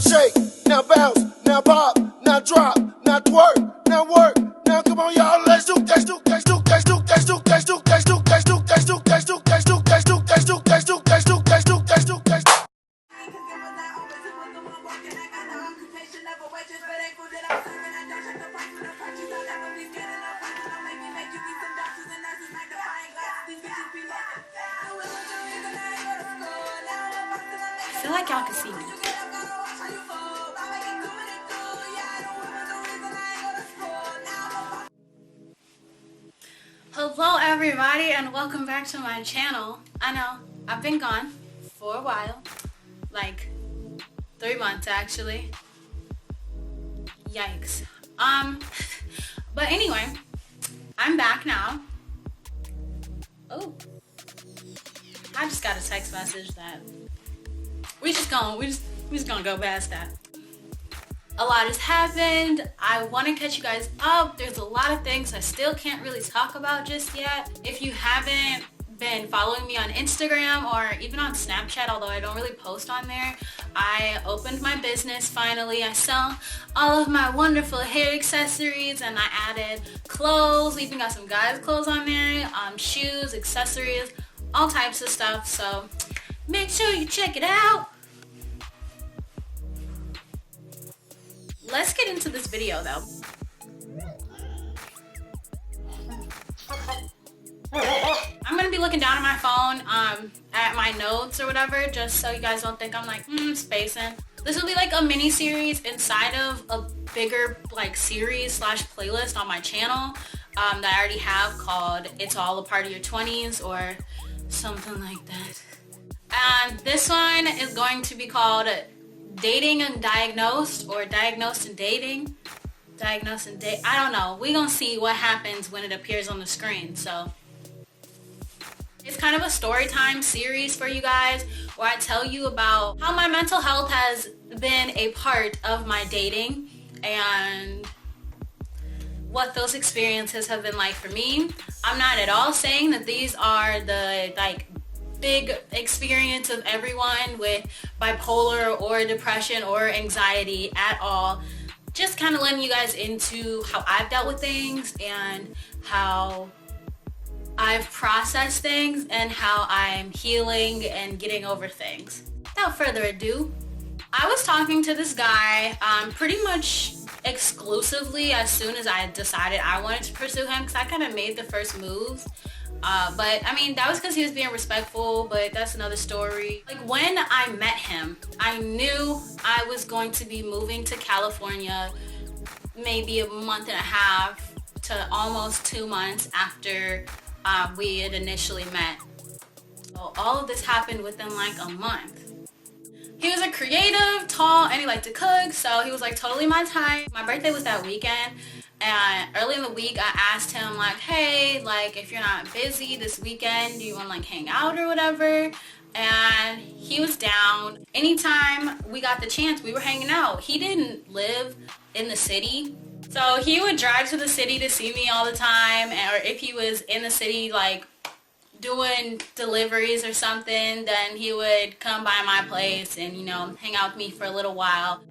Shake, now bounce, now pop, now drop, now twerk, now work. Now come on, y'all, let's do, let's do, let's do, let's do, let's do, let's do, let's do, let's do, let's do, let's do, let's do, let's do, let's do, let's do, let's do, let's do, let's do, let's do. I feel like y'all can see me. Hello everybody and welcome back to my channel. I know I've been gone for a while, like 3 months actually. Yikes. But anyway, I'm back now. Oh, I just got a text message that we just gonna go past that. A lot has happened. I want to catch you guys up. There's a lot of things I still can't really talk about just yet. If you haven't been following me on Instagram or even on Snapchat, although I don't really post on there, I opened my business finally. I sell all of my wonderful hair accessories and I added clothes. We even got some guys' clothes on there, shoes, accessories, all types of stuff. So make sure you check it out. Let's get into this video though. I'm gonna be looking down at my phone at my notes or whatever, just so you guys don't think I'm like spacing. This will be like a mini series inside of a bigger like series slash playlist on my channel that I already have called It's All a Part of Your 20s or something like that. And this one is going to be called Dating and Diagnosed, or Diagnosed and Dating. Diagnosed and Date. I don't know. We're gonna see what happens when it appears on the screen. So it's kind of a story time series for you guys where I tell you about how my mental health has been a part of my dating and what those experiences have been like for me. I'm not at all saying that these are the big experience of everyone with bipolar or depression or anxiety at all. Just kind of letting you guys into how I've dealt with things and how I've processed things and how I'm healing and getting over things. Without further ado, I was talking to this guy pretty much exclusively as soon as I decided I wanted to pursue him, because I kind of made the first moves. But I mean, that was because he was being respectful, but that's another story. Like when I met him, I knew I was going to be moving to California maybe a month and a half to almost 2 months after we had initially met. So all of this happened within like a month. He was a creative, tall, and he liked to cook, so he was like totally my type. My birthday was that weekend. And early in the week, I asked him like, hey, like if you're not busy this weekend, do you want to like hang out or whatever? And he was down. Anytime we got the chance, we were hanging out. He didn't live in the city, so he would drive to the city to see me all the time. Or if he was in the city like doing deliveries or something, then he would come by my place and, you know, hang out with me for a little while.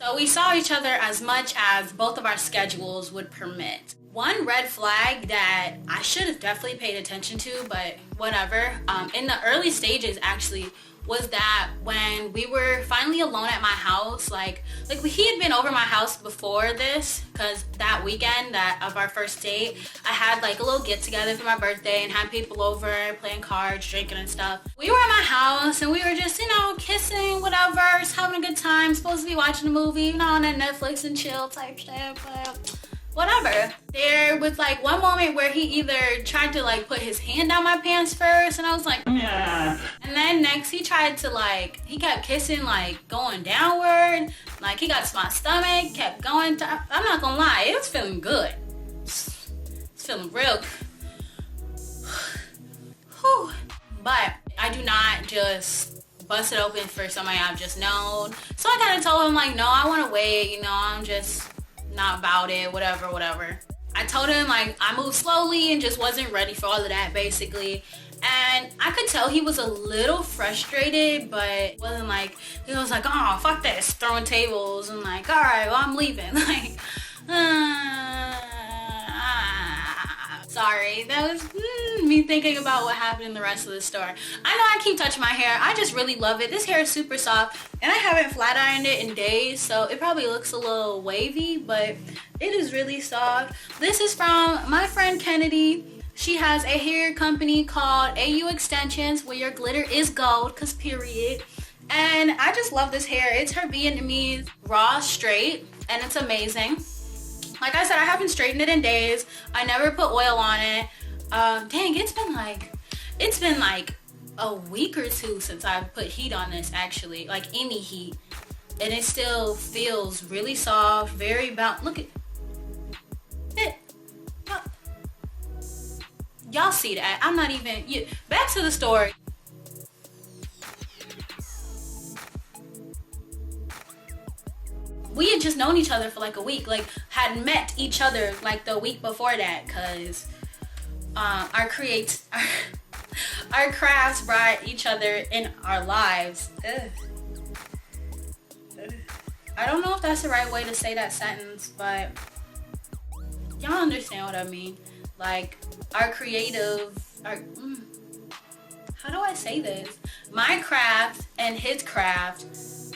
So we saw each other as much as both of our schedules would permit. One red flag that I should have definitely paid attention to, but whatever, in the early stages actually, was that when we were finally alone at my house, like he had been over my house before this, because that weekend of our first date, I had like a little get together for my birthday and had people over playing cards, drinking and stuff. We were at my house and we were just, you know, kissing, whatever, just having a good time, supposed to be watching a movie, you know, on that Netflix and chill type shit, but whatever. There was like one moment where he either tried to like put his hand down my pants first and I was like, yeah. And then next he tried to like, he kept kissing like going downward, like he got to my stomach, kept going to, I'm not gonna lie, it was feeling good. It's feeling real. Whew. But I do not just bust it open for somebody I've just known. So I kind of told him like, no, I want to wait, you know, I'm just not about it, whatever. I told him like I moved slowly and just wasn't ready for all of that basically. And I could tell he was a little frustrated, but wasn't like, he was like, oh, fuck this, throwing tables, and like, all right, well, I'm leaving. Like, sorry, that was me thinking about what happened in the rest of the story. I know I keep touching my hair. I just really love it. This hair is super soft, and I haven't flat ironed it in days, so it probably looks a little wavy, but it is really soft. This is from my friend Kennedy. She has a hair company called AU Extensions, where your glitter is gold, cause period. And I just love this hair. It's her Vietnamese raw straight, and it's amazing. Like I said, I haven't straightened it in days. I never put oil on it. Dang, it's been like a week or two since I put heat on this, actually, like any heat. And it still feels really soft, very look at it. Y'all see that? I'm not even, back to the story. We had just known each other for like a week, like had met each other like the week before that, cause our crafts brought each other in our lives. Ugh. I don't know if that's the right way to say that sentence, but y'all understand what I mean. Like how do I say this? My craft and his craft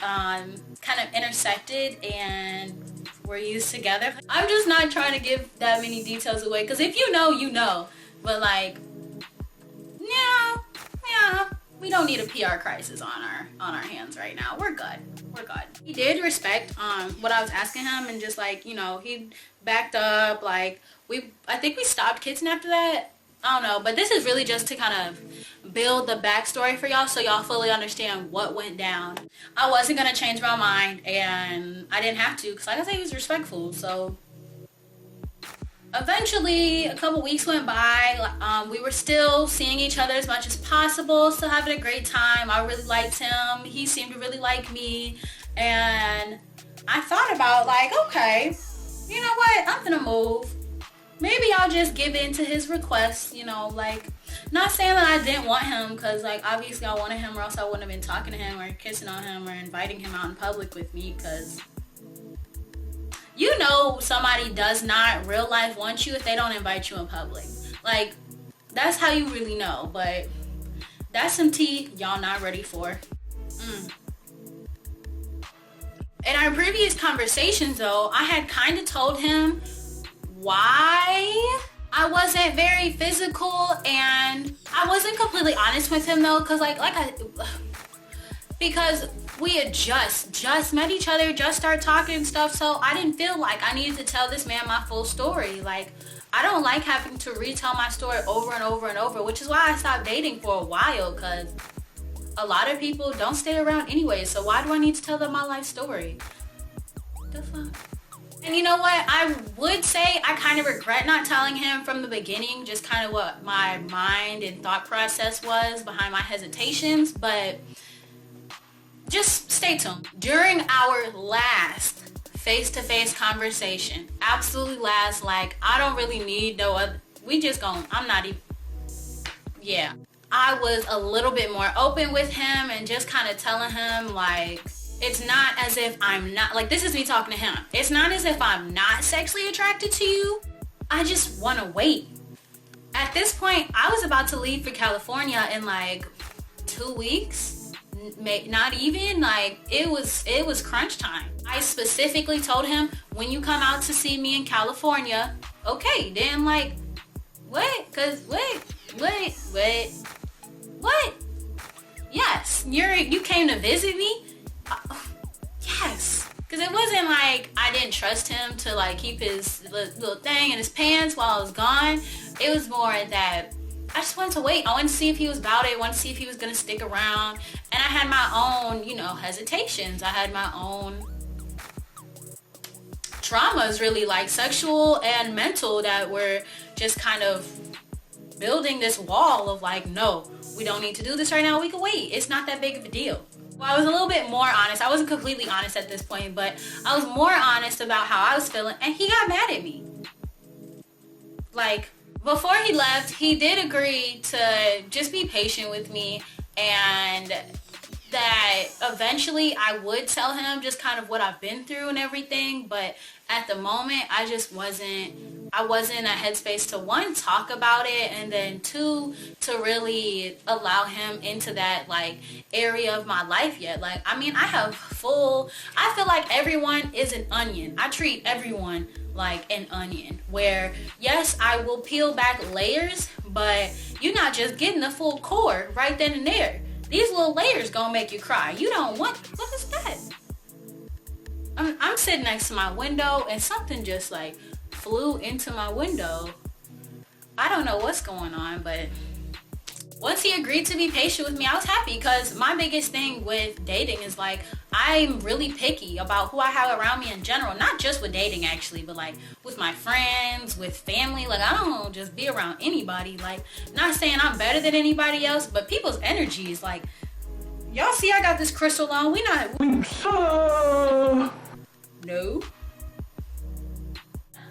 kind of intersected and were used together. I'm just not trying to give that many details away, because if you know, you know. But like, yeah, we don't need a PR crisis on our hands right now. We're good. He did respect what I was asking him, and just like, he backed up. Like I think we stopped kissing after that. I don't know, but this is really just to kind of build the backstory for y'all, so y'all fully understand what went down. I wasn't gonna change my mind, and I didn't have to, because like I said, he was respectful. So eventually, a couple weeks went by. We were still seeing each other as much as possible, still having a great time. I really liked him. He seemed to really like me. And I thought about, like, okay, you know what? I'm gonna move. Maybe I'll just give in to his request, like, not saying that I didn't want him, because, like, obviously I wanted him, or else I wouldn't have been talking to him or kissing on him or inviting him out in public with me, because somebody does not real life want you if they don't invite you in public. Like, that's how you really know. But that's some tea y'all not ready for. In our previous conversations, though, I had kind of told him why I wasn't very physical, and I wasn't completely honest with him, though, because because we had just met each other, just started talking and stuff, so I didn't feel like I needed to tell this man my full story. Like, I don't like having to retell my story over and over and over, which is why I stopped dating for a while, because a lot of people don't stay around anyway, so why do I need to tell them my life story? The fuck? And you know what? I would say I kind of regret not telling him from the beginning, just kind of what my mind and thought process was behind my hesitations, but just stay tuned. During our last face-to-face conversation, absolutely last, like, I don't really need no other, I'm not even, yeah. I was a little bit more open with him and just kind of telling him, like, it's not as if I'm not, like, this is me talking to him. It's not as if I'm not sexually attracted to you. I just want to wait. At this point, I was about to leave for California in like 2 weeks. Not even, like, it was crunch time. I specifically told him, when you come out to see me in California, okay, then, like, what? Cause what? Yes, you came to visit me? Yes. Because it wasn't like I didn't trust him to, like, keep his little thing in his pants while I was gone. It was more that I just wanted to wait. I wanted to see if he was about it. I wanted to see if he was going to stick around. And I had my own, hesitations. I had my own traumas, really, like sexual and mental, that were just kind of building this wall of like, no, we don't need to do this right now. We can wait. It's not that big of a deal. Well, I was a little bit more honest. I wasn't completely honest at this point, but I was more honest about how I was feeling, and he got mad at me. Like, Before he left, he did agree to just be patient with me, and that eventually I would tell him just kind of what I've been through and everything. But at the moment, I just wasn't in a headspace to, one, talk about it, and then two, to really allow him into that like area of my life yet. Like, I mean, I feel like everyone is an onion. I treat everyone like an onion, where yes, I will peel back layers, but you're not just getting the full core right then and there. These little layers gonna make you cry. You don't want, what is that? I'm sitting next to my window and something just like flew into my window. I don't know what's going on, but once he agreed to be patient with me, I was happy, because my biggest thing with dating is like, I'm really picky about who I have around me in general. Not just with dating actually, but like with my friends, with family. Like, I don't just be around anybody. Like, not saying I'm better than anybody else, but people's energies, like, y'all see I got this crystal on. No.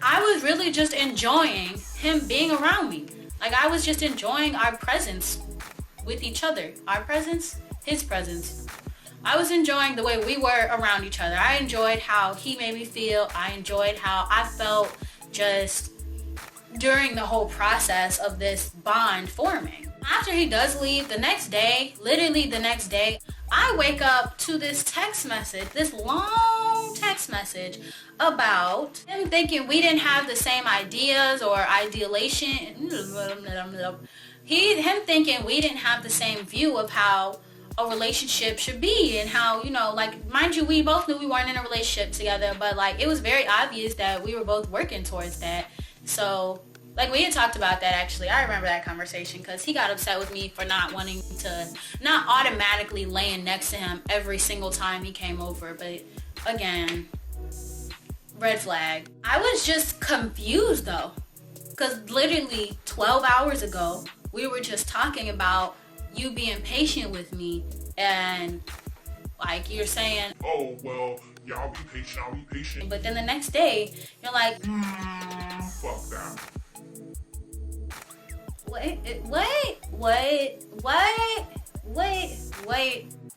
I was really just enjoying him being around me. Like, I was just enjoying our presence with each other. Our presence, his presence. I was enjoying the way we were around each other. I enjoyed how he made me feel. I enjoyed how I felt just during the whole process of this bond forming. After he does leave, the next day, literally the next day, I wake up to this text message, this long text message about him thinking we didn't have the same ideas or ideation. Him thinking we didn't have the same view of how a relationship should be, and how, you know, like, mind you, we both knew we weren't in a relationship together, but like, it was very obvious that we were both working towards that. So like, we had talked about that actually. I remember that conversation, because he got upset with me for not wanting to, not automatically laying next to him every single time he came over. But again, red flag. I was just confused though, because literally 12 hours ago, we were just talking about you being patient with me, and like, you're saying, oh, well, y'all be patient, I'll be patient. But then the next day, you're like, fuck that. Wait.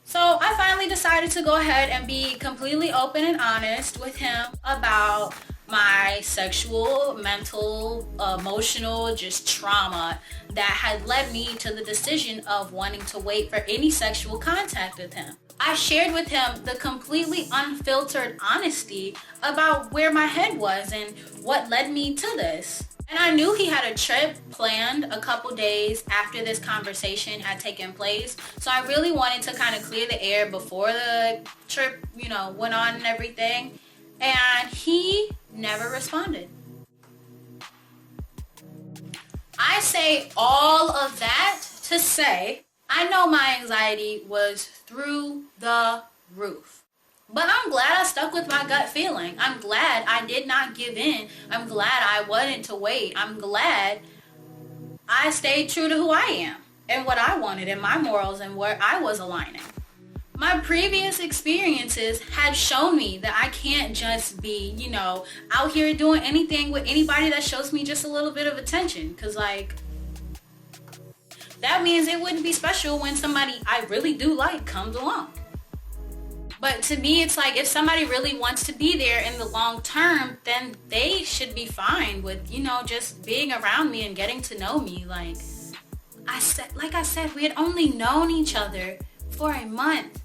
So I finally decided to go ahead and be completely open and honest with him about my sexual, mental, emotional, just trauma that had led me to the decision of wanting to wait for any sexual contact with him. I shared with him the completely unfiltered honesty about where my head was and what led me to this. And I knew he had a trip planned a couple days after this conversation had taken place. So I really wanted to kind of clear the air before the trip, you know, went on and everything. And he never responded. I say all of that to say, I know my anxiety was through the roof. But I'm glad I stuck with my gut feeling. I'm glad I did not give in. I'm glad I wasn't to wait. I'm glad I stayed true to who I am and what I wanted and my morals and where I was aligning. My previous experiences had shown me that I can't just be, you know, out here doing anything with anybody that shows me just a little bit of attention. Because, like, that means it wouldn't be special when somebody I really do like comes along. But to me, it's like, if somebody really wants to be there in the long term, then they should be fine with, you know, just being around me and getting to know me. Like I said, we had only known each other for a month.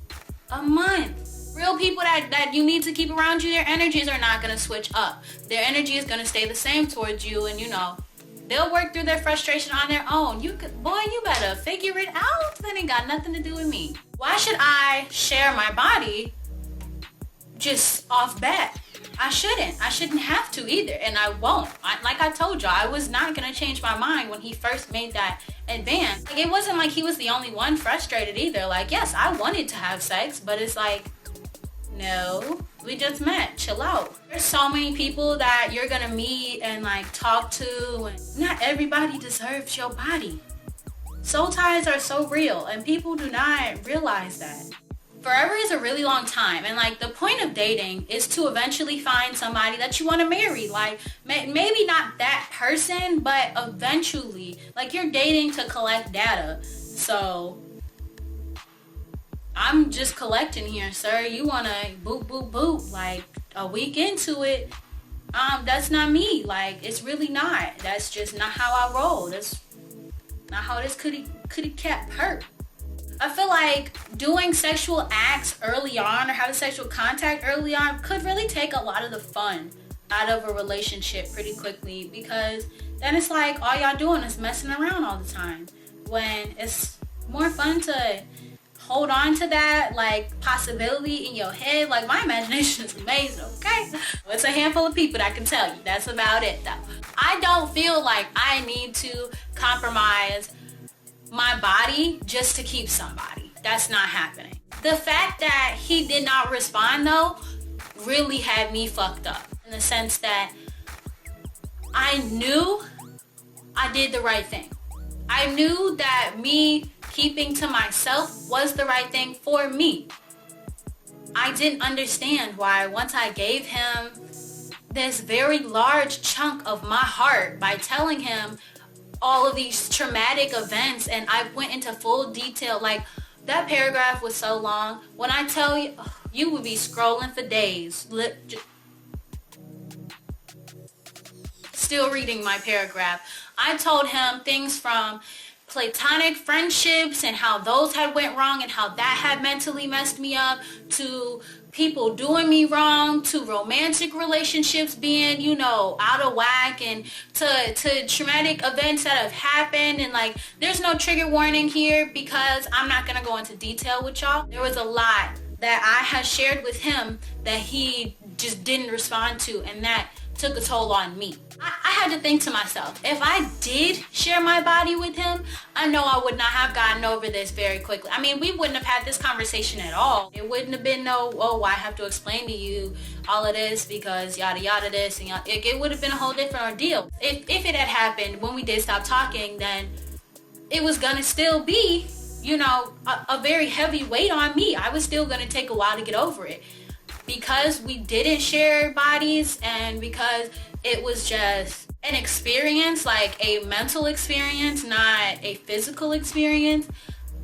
Real people that you need to keep around you, their energies are not going to switch up. Their energy is going to stay the same towards you, and, you know, they'll work through their frustration on their own. You better figure it out. That ain't got nothing to do with me. Why should I share my body just off bat? I shouldn't have to either, and I won't. Like I told y'all, I was not going to change my mind when he first made that advance. Like, it wasn't like he was the only one frustrated either. Like, yes, I wanted to have sex, but it's like, no, we just met. Chill out. There's so many people that you're going to meet and, like, talk to, and not everybody deserves your body. Soul ties are so real, and people do not realize that. forever is a really long time, and like the point of dating is to eventually find somebody that you want to marry. Like maybe not that person, but eventually, like you're dating to collect data. So I'm just collecting here, sir. You want to boop boop boop like a week into it. That's not me. Like, it's really not. That's just not how I roll. That's not how this kitty cat purr. I feel like doing sexual acts early on or having sexual contact early on could really take a lot of the fun out of a relationship pretty quickly, because then it's like all y'all doing is messing around all the time, when it's more fun to hold on to that like possibility in your head. Like, my imagination is amazing, okay? It's a handful of people that can tell you. That's about it though. I don't feel like I need to compromise my body just to keep somebody. That's not happening. The fact that he did not respond though really had me fucked up, in the sense that I knew I did the right thing. I knew that me keeping to myself was the right thing for me. I didn't understand why, once I gave him this very large chunk of my heart by telling him all of these traumatic events, and I went into full detail. Like, that paragraph was so long. When I tell you, you would be scrolling for days. Still reading my paragraph. I told him things from platonic friendships and how those had went wrong and how that had mentally messed me up, to people doing me wrong, to romantic relationships being, you know, out of whack, and to traumatic events that have happened. And like, there's no trigger warning here because I'm not gonna go into detail with y'all. There was a lot that I had shared with him that he just didn't respond to, and that took a toll on me. I had to think to myself, if I did share my body with him, I know I would not have gotten over this very quickly. I mean, we wouldn't have had this conversation at all. It wouldn't have been no, oh, I have to explain to you all of this because yada yada this, and yada. It would have been a whole different ordeal. If it had happened when we did stop talking, then it was gonna still be, you know, a very heavy weight on me. I was still gonna take a while to get over it, because we didn't share bodies, and because it was just an experience, like a mental experience, not a physical experience.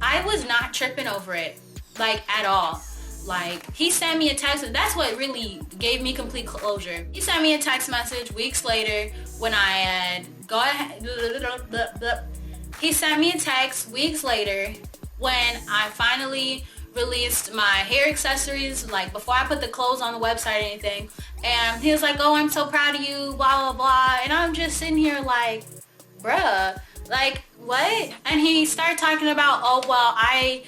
I was not tripping over it, like, at all. Like, he sent me a text. That's what really gave me complete closure. He sent me a text message weeks later when I had he sent me a text weeks later when I finally released my hair accessories, like before I put the clothes on the website or anything. And he was like, oh, I'm so proud of you, blah blah blah. And I'm just sitting here like, bruh, like, what? And he started talking about, oh well, I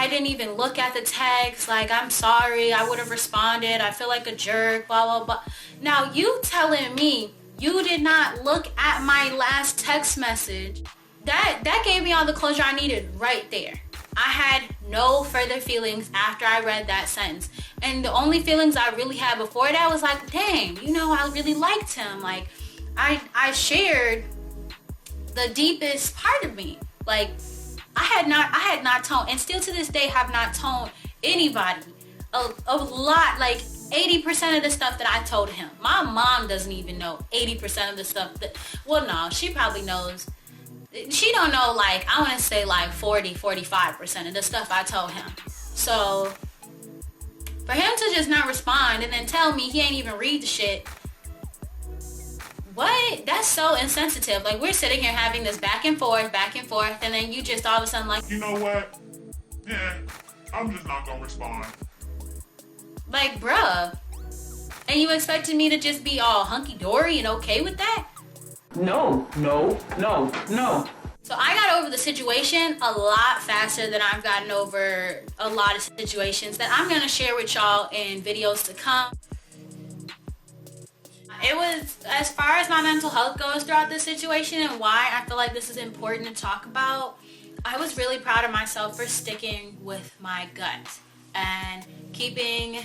didn't even look at the text, like, I'm sorry, I would have responded, I feel like a jerk, blah blah blah. Now you telling me you did not look at my last text message, that gave me all the closure I needed right there. I had no further feelings after I read that sentence. And the only feelings I really had before that was like, dang, you know, I really liked him. Like, I shared the deepest part of me. Like, I had not told, and still to this day have not told anybody a lot, like 80% of the stuff that I told him. My mom doesn't even know 80% of the stuff that, well, no, she probably knows. She don't know, like, I want to say like 45% of the stuff I told him. So for him to just not respond and then tell me he ain't even read the shit, what? That's so insensitive. Like, we're sitting here having this back and forth, and then you just all of a sudden like, you know what? Yeah, I'm just not gonna respond. Like, bruh. And you expected me to just be all hunky-dory and okay with that? No. So I got over the situation a lot faster than I've gotten over a lot of situations that I'm going to share with y'all in videos to come. It was, as far as my mental health goes throughout this situation and why I feel like this is important to talk about, I was really proud of myself for sticking with my gut and keeping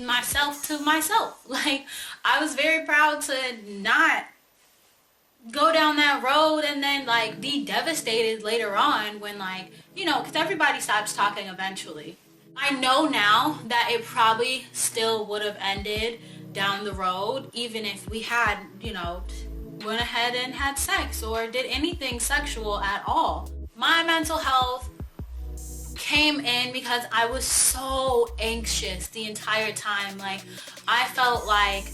myself to myself. Like, I was very proud to not go down that road and then like be devastated later on when, like, you know, because everybody stops talking eventually. I know now that it probably still would have ended down the road, even if we had, you know, went ahead and had sex or did anything sexual at all. My mental health came in because I was so anxious the entire time. Like, I felt like,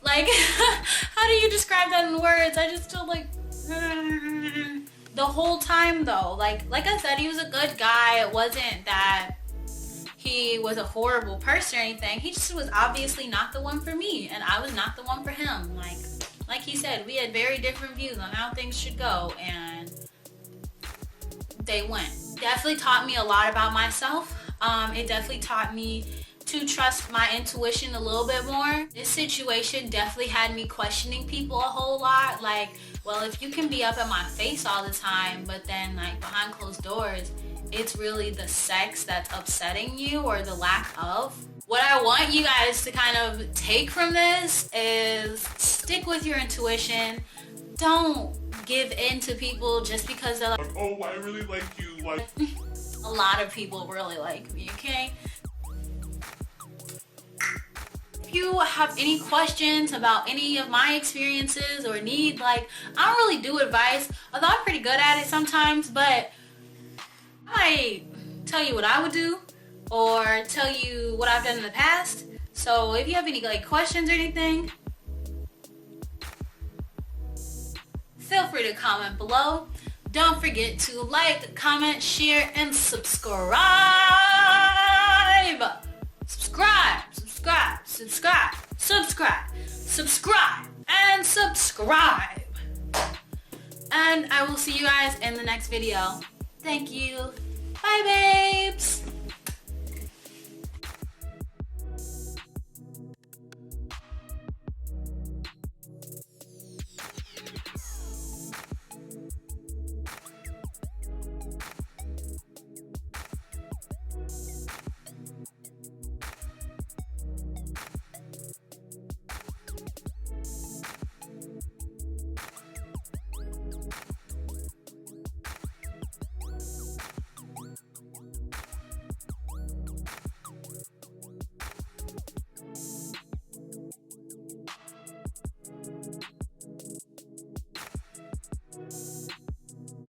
like, how do you describe that in words? I just felt like, the whole time though. Like I said, he was a good guy. It wasn't that he was a horrible person or anything. He just was obviously not the one for me, and I was not the one for him. Like he said, we had very different views on how things should go, and they went. Definitely taught me a lot about myself. It definitely taught me to trust my intuition a little bit more. This situation definitely had me questioning people a whole lot. Like, well, if you can be up in my face all the time, but then like behind closed doors, it's really the sex that's upsetting you, or the lack of. What I want you guys to kind of take from this is stick with your intuition. Don't give in to people just because they're like, oh, I really like you. Like, a lot of people really like me, okay? If you have any questions about any of my experiences or need, like, I don't really do advice, although I'm pretty good at it sometimes, but I might tell you what I would do or tell you what I've done in the past. So if you have any like questions or anything, feel free to comment below. Don't forget to like, comment, share, and subscribe. Subscribe, subscribe, subscribe, subscribe, subscribe, and subscribe. And I will see you guys in the next video. Thank you. Bye, babes.